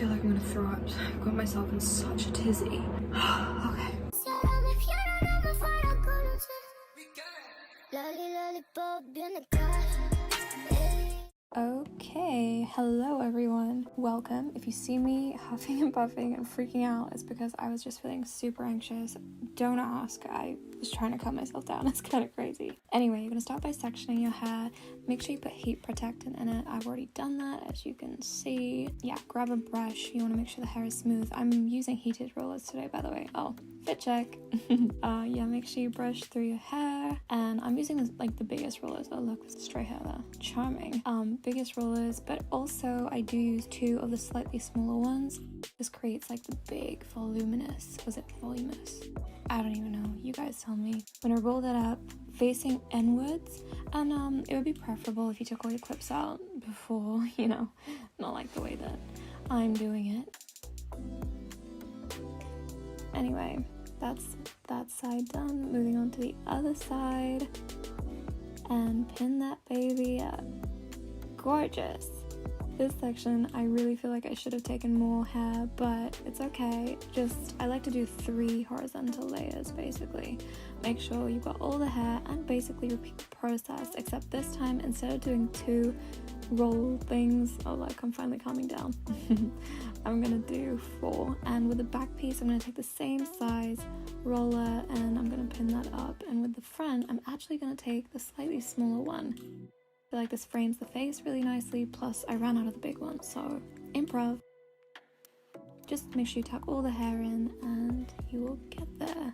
feel like I'm gonna throw up. I've got myself in such a tizzy. Okay. Okay, hello everyone. Welcome. If you see me huffing and puffing and freaking out, it's because I was just feeling super anxious. Don't ask. I was trying to calm myself down. It's kind of crazy. Anyway, you're gonna start by sectioning your hair. Make sure you put heat protectant in it. I've already done that, as you can see. Yeah, grab a brush. You want to make sure the hair is smooth. I'm using heated rollers today, by the way. Oh, fit check. Yeah, make sure you brush through your hair. And I'm using the biggest rollers. Oh look, straight hair there. Charming. Biggest rollers, but also I do use two of the slightly smaller ones. This creates like the big voluminous. Was it voluminous? I don't even know. You guys tell me. I'm gonna roll that up facing inwards, and it would be preferable if you took all your clips out before, not like the way that I'm doing it. Anyway, that's that side done. Moving on to the other side and pin that baby up. Gorgeous. This section, I really feel like I should have taken more hair, but it's okay. I like to do 3 horizontal layers, basically. Make sure you've got all the hair and basically repeat the process, except this time, instead of doing 2 roll things, oh look, I'm finally calming down. I'm gonna do 4, and with the back piece, I'm gonna take the same size roller and I'm gonna pin that up, and with the front, I'm actually gonna take the slightly smaller one. I feel like this frames the face really nicely, plus I ran out of the big one, so improv. Just make sure you tuck all the hair in and you will get there.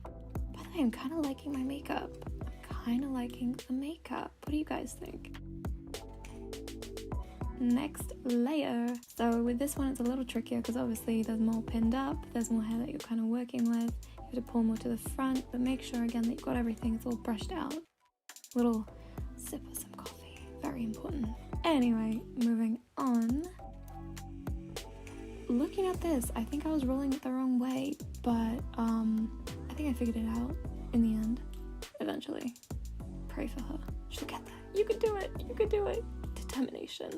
By the way, I'm kind of liking my makeup. I'm kind of liking the makeup. What do you guys think? Next layer. So with this one, it's a little trickier because obviously there's more pinned up, there's more hair that you're kind of working with. You have to pull more to the front, but make sure again that you've got everything, it's all brushed out. Little sip of some coffee, very important. Anyway, moving on. Looking at this, I think I was rolling it the wrong way, but I think I figured it out in the end, eventually. Pray for her. She'll get there. You can do it. You can do it. Determination.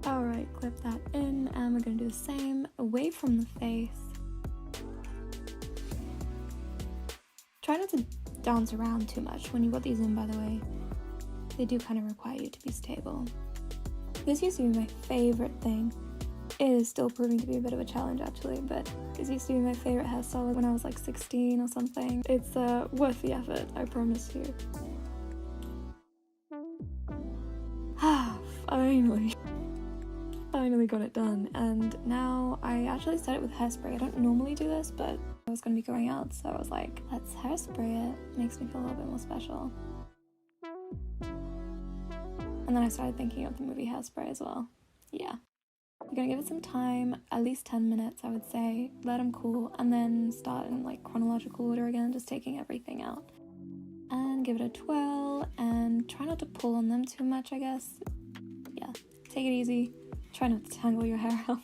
Alright, clip that in, and we're gonna do the same away from the face. Try not to dance around too much when you got these in, by the way. They do kind of require you to be stable. This used to be my favorite thing. It is still proving to be a bit of a challenge actually, but this used to be my favorite hairstyle when I was like 16 or something. It's worth the effort, I promise you. Finally got it done, and now I actually set it with hairspray. I don't normally do this, but I was going to be going out, so I was like, let's hairspray it. Makes me feel a little bit more special. And then I started thinking of the movie Hairspray as well. Yeah. You're gonna give it some time, at least 10 minutes I would say, let them cool, and then start in like chronological order again, just taking everything out. And give it a twirl, and try not to pull on them too much, I guess. Yeah, take it easy. Try not to tangle your hair out.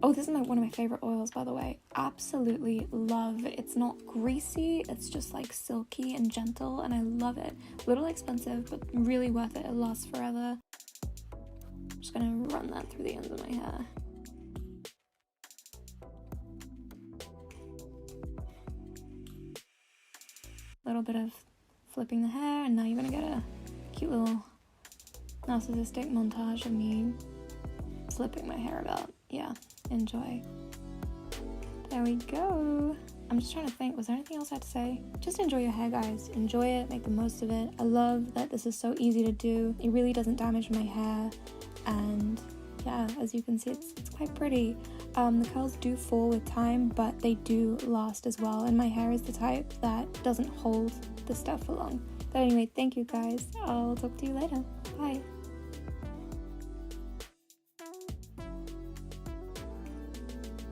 Oh, this is one of my favorite oils, by the way. Absolutely love it. It's not greasy, it's just like silky and gentle, and I love it. A little expensive, but really worth it. It lasts forever. I'm just gonna run that through the ends of my hair. Little bit of flipping the hair, and now you're gonna get a cute little narcissistic montage of me flipping my hair about. Yeah, enjoy. There we go. I'm just trying to think, was there anything else I had to say? Just enjoy your hair, guys. Enjoy it, make the most of it. I love that this is so easy to do. It really doesn't damage my hair, and yeah, as you can see, it's quite pretty. The curls do fall with time, but they do last as well, and my hair is the type that doesn't hold the stuff for long. But anyway, thank you guys. I'll talk to you later. Bye.